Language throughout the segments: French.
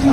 Ça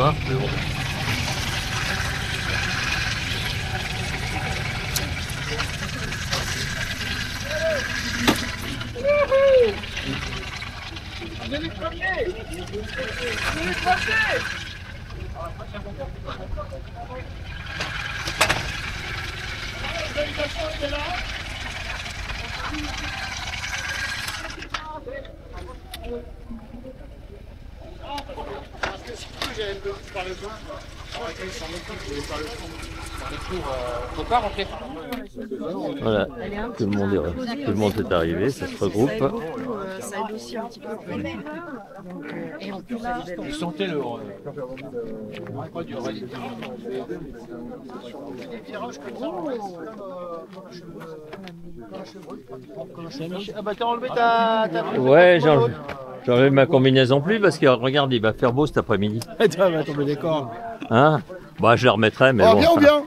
va? Voilà, tout le monde est arrivé, ça se regroupe. Ça aide aussi un petit peu. Et en plus, Vous sentez le Ah bah t'as enlevé ta... Ouais, j'enlève ma combinaison plus parce que regarde, il va faire beau cet après-midi. Attends, va tomber des cordes. Hein? Bah je la remettrai, mais Oh, bon. bien ou bien?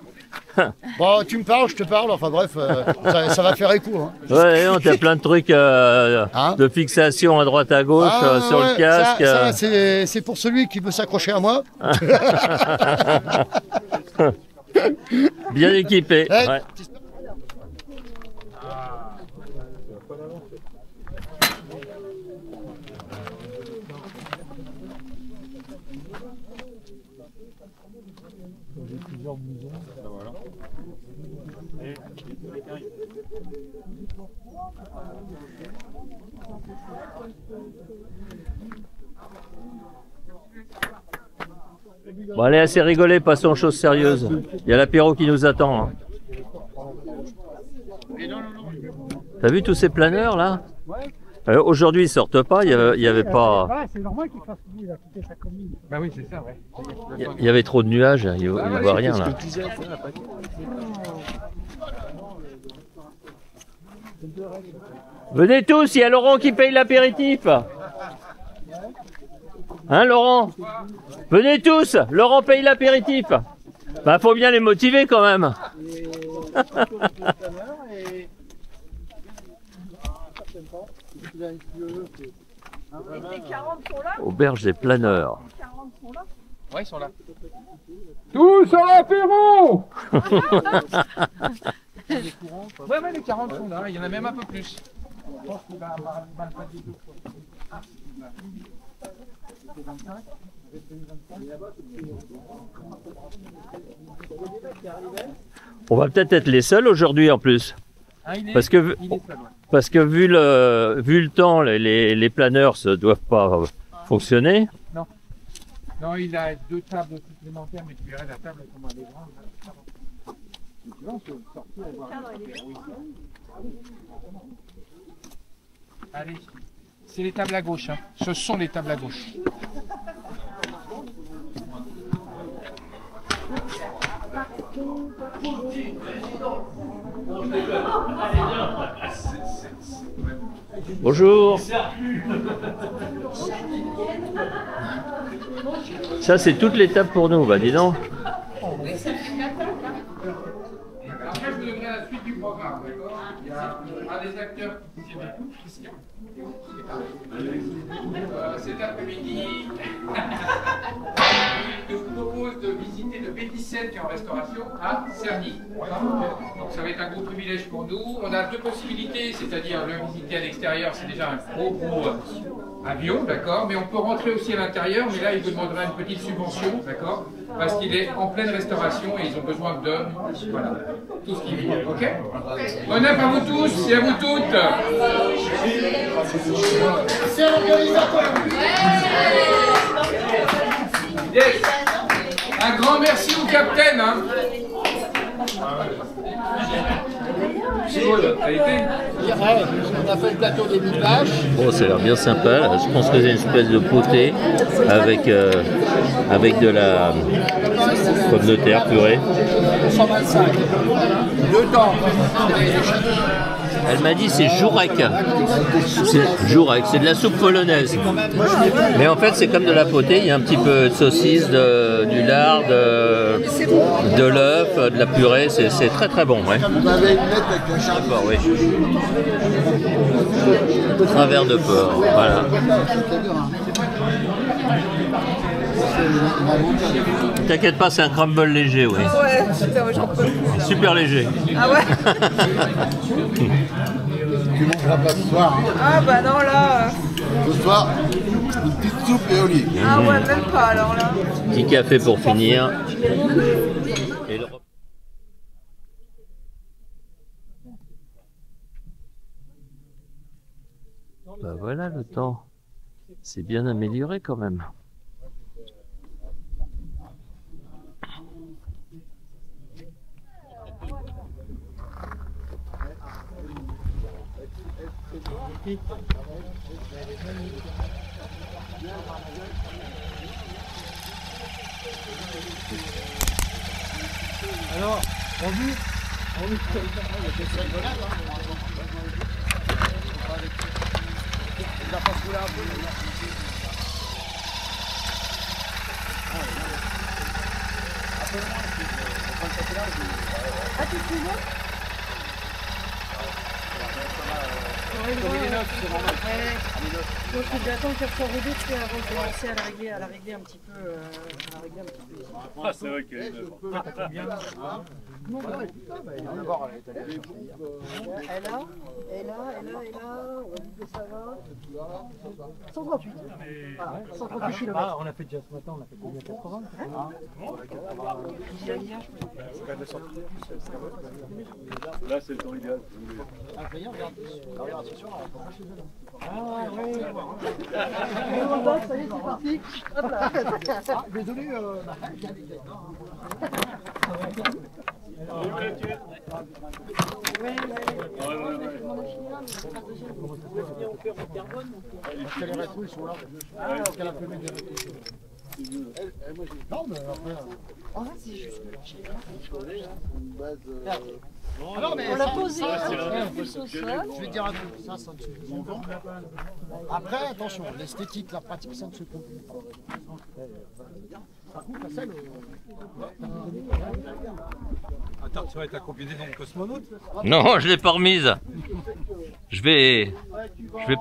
Bon, tu me parles, je te parle, enfin bref, ça va faire écho. Hein. Ouais, non, t'as plein de trucs de fixation à droite à gauche sur le casque. Ça, c'est pour celui qui veut s'accrocher à moi. Bien équipé. Ouais. Ouais. J'ai plusieurs blousons. Voilà. Bon allez, assez rigolé, passons aux choses sérieuses. Il y a l'apéro qui nous attend. Hein. T'as vu tous ces planeurs là? Aujourd'hui ils sortent pas, il y avait pas... C'est normal qu'il fasse lui, il a quitté sa commune. Bah oui, c'est ça, ouais. Il y avait trop de nuages, il ne voit rien là. Venez tous, il y a Laurent qui paye l'apéritif. Hein Laurent? Venez tous, Laurent paye l'apéritif. Bah faut bien les motiver quand même. Les 40 sont là? Auberge des planeurs. Les 40 sont là? Ouais, ils sont là. Tous à l'apéro. Ouais, les 40 sont là, il y en a même un peu plus. Je pense qu'il va mal pas du tout. On va peut-être être les seuls aujourd'hui en plus. Parce que vu le temps, les planeurs ne doivent pas fonctionner. Non. Non, il a 2 tables supplémentaires, mais tu verrais la table comment elle est grande. Tu vois, on peut sortir et voir. Allez, c'est les tables à gauche. Hein. Ce sont les tables à gauche. Bonjour. Ça c'est toutes les tables pour nous, bah dis donc. Après, je vous donnerai la suite du programme, d'accord? Il y a un des acteurs qui s'y met, Christian. Cet après-midi, je vous propose de visiter le B17 qui est en restauration à Cerny. Donc ça va être un gros privilège pour nous. On a 2 possibilités, c'est-à-dire le visiter à l'extérieur, c'est déjà un gros avion, d'accord? Mais on peut rentrer aussi à l'intérieur, mais là il vous demandera une petite subvention, d'accord? Parce qu'il est en pleine restauration et ils ont besoin de voilà, tout ce qu'ils veulent, ok? Bon œuvre à vous tous et à vous toutes! C'est l'organisateur. Yes. Un grand merci au capitaine, hein. Ça a été? Ouais, on a fait le plateau des villages. Bon, ça a l'air bien sympa. Là. Je pense que c'est une espèce de potée avec de la pomme de terre purée. 125. 2 temps. Elle m'a dit c'est jourek. C'est jourek, c'est de la soupe polonaise. Mais en fait c'est comme de la potée, il y a un petit peu de saucisse, du lard, de l'œuf, de la purée, c'est très très bon. Ouais. Vous avez une lettre avec la charge. Oui. Un verre de porc, voilà. T'inquiète pas, c'est un crumble léger, oui. Ouais, putain, moi j'en peux plus. Super léger. Ah ouais? Tu mangeras pas ce soir. Ah bah non là. Ce soir, une petite soupe et olive. Ah ouais, même pas alors là. Petit café pour finir. Et le... Bah voilà, le temps s'est bien amélioré quand même. Alors, on dit, Ah tu te souviens? comme il est neuf, c'est normal. Donc il faut attendre qu'elle soit rodée avant de commencer à la régler un petit peu. Ici. Ah, c'est vrai que. Elle a, on va dire que ça va. 138. Voilà, 138 km. Ah, on a fait déjà ce matin, on a fait combien? 80 Là, c'est le temps idéal. Ah, oui. Ça y est, c'est parti. Hop là. Désolé. Les rétros, ils sont là. Parce qu'elle a fait mettre des rétros. Non, mais après. En fait, c'est juste Non, mais on l'a ça, posé ça, un peu plus au sol. je vais te dire un truc, ça ne se suffit pas. Après, attention, l'esthétique, la pratique, ça ne se comprend pas. Par contre, celle. Attends, tu vas être accompagné dans le cosmonaute? Non, je l'ai pas remise. Je vais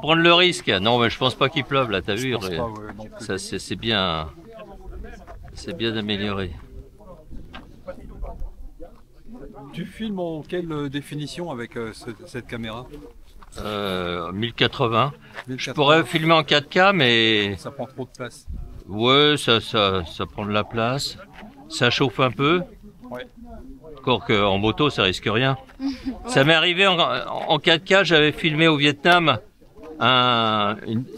prendre le risque. Non, mais je pense pas qu'il pleuve là, t'as vu? Ça, c'est bien amélioré. Tu filmes en quelle définition avec cette caméra? 1080. Je 1080. pourrais filmer en 4K, mais Ça prend trop de place. ouais, ça prend de la place. Ça chauffe un peu. Ouais. Encore qu'en moto, ça risque rien. Ça m'est arrivé en 4K, j'avais filmé au Vietnam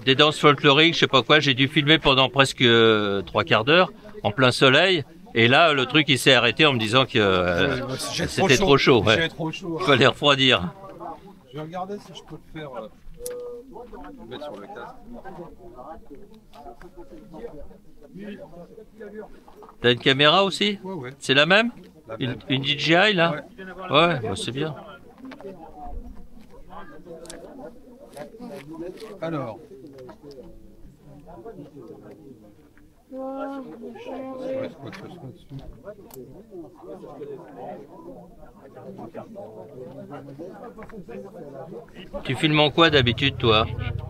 des danses folkloriques, je sais pas quoi. J'ai dû filmer pendant presque 3/4 d'heure en plein soleil. Et là, le truc, il s'est arrêté en me disant que c'était trop chaud. Ouais. J'ai trop chaud. Il fallait refroidir. Je vais regarder si je peux le faire. Le mettre sur le casque. T'as une caméra aussi? Ouais, ouais. C'est la même? La même. Une DJI là? Ouais, bah, c'est bien. Alors. Ouais, quoi que ce soit dessus. Tu filmes en quoi d'habitude toi?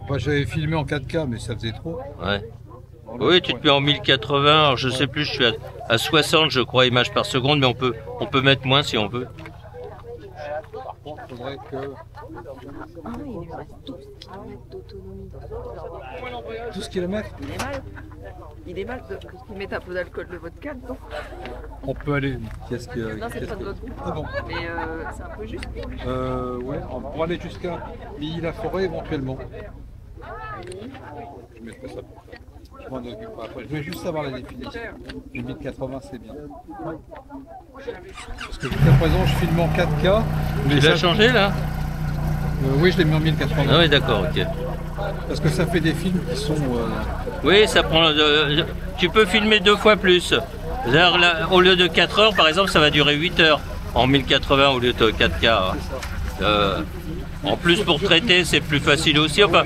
Moi j'avais filmé en 4K mais ça faisait trop. Ouais. Oui, tu te mets en 1080, alors je sais plus, je suis à 60 je crois images par seconde, mais on peut mettre moins si on veut. Par contre, il faudrait que. Ah oui, il lui reste 12 km d'autonomie. Tous kilomètres. Il est mal. Il est mal parce qu'il met un peu d'alcool de vodka dedans. On peut aller. Qu'est-ce que. Non, c'est pas de votre goût. Ah bon. Mais c'est un peu juste. Ouais, on pourra aller jusqu'à Milly-la-Forêt éventuellement. Je mettrai ça. Je m'en occuperai après. Je veux juste savoir la définition. Le 1080 c'est bien. Parce que jusqu'à présent je filme en 4K. Mais Tu l'as changé là? Oui, je l'ai mis en 1080. Ah oui, d'accord, ok. Parce que ça fait des films qui sont. Oui, ça prend. Tu peux filmer 2 fois plus. C'est-à-dire, là, au lieu de 4 heures, par exemple, ça va durer 8 heures en 1080 au lieu de 4K. En plus, pour traiter, c'est plus facile aussi. Enfin,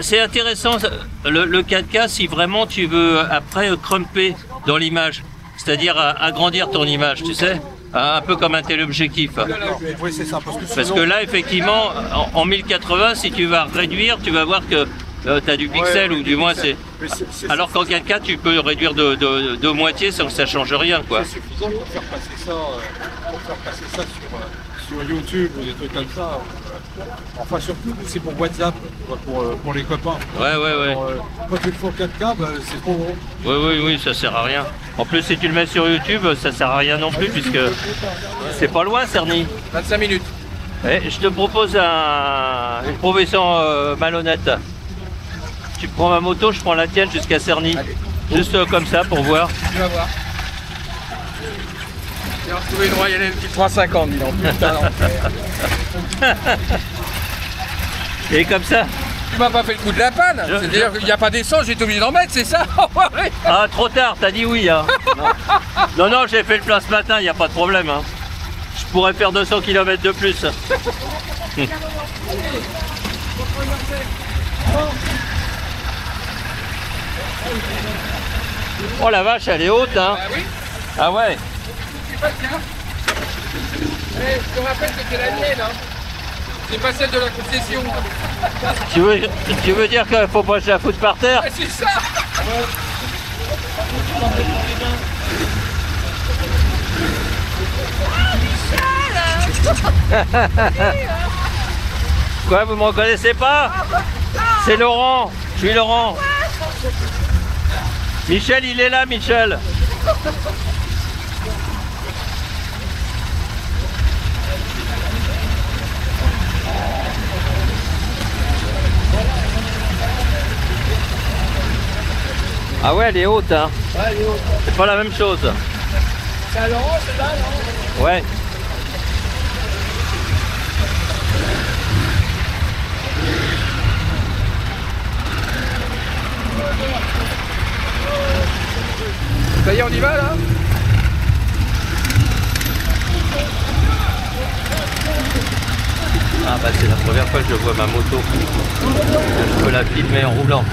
c'est intéressant le 4K si vraiment tu veux après crumper dans l'image, c'est-à-dire agrandir ton image, tu sais, un peu comme un téléobjectif. Oui, c'est ça. Parce que là, effectivement, en 1080, si tu vas réduire, tu vas voir que tu as du pixel ou du moins c'est. Alors qu'en 4K, tu peux réduire de moitié sans que ça change rien, quoi. C'est suffisant pour faire passer ça, sur YouTube ou des trucs comme ça. Enfin, surtout, c'est pour WhatsApp, pour les copains. Ouais. Quand tu le fais en 4K, bah, c'est trop gros. Oui, ça sert à rien. En plus, si tu le mets sur YouTube, ça sert à rien non plus, puisque c'est pas loin, Cerny. 25 minutes. Et je te propose une proposition malhonnête. Tu prends ma moto, je prends la tienne jusqu'à Cerny. Juste comme ça pour voir. Tu vas voir. J'ai retrouvé une Royal Enfield 350, dis donc. Putain, Et comme ça. tu m'as pas fait le coup de la panne. C'est-à-dire qu'il n'y a pas d'essence, j'ai été obligé d'en mettre, c'est ça? Ah, trop tard, t'as dit oui. Hein. Non, j'ai fait le plein ce matin, il n'y a pas de problème. Hein. Je pourrais faire 200 km de plus. Oh la vache, elle est haute, hein. Ah oui. Ah ouais. C'est pas bien. Je te rappelle que c'est la mienne, hein. C'est pas celle de la concession. Tu veux dire qu'il faut pas que je la foute par terre? Ah, c'est ça. Quoi, vous me reconnaissez pas? C'est Laurent, je suis Laurent. Michel, il est là, Michel. Ah ouais, elle est haute, hein. Ouais, elle est haute. C'est pas la même chose. C'est à Laurent, c'est là, non? Ouais. Ça y est, on y va là? Ah bah c'est la première fois que je vois ma moto. Je peux la filmer en roulant.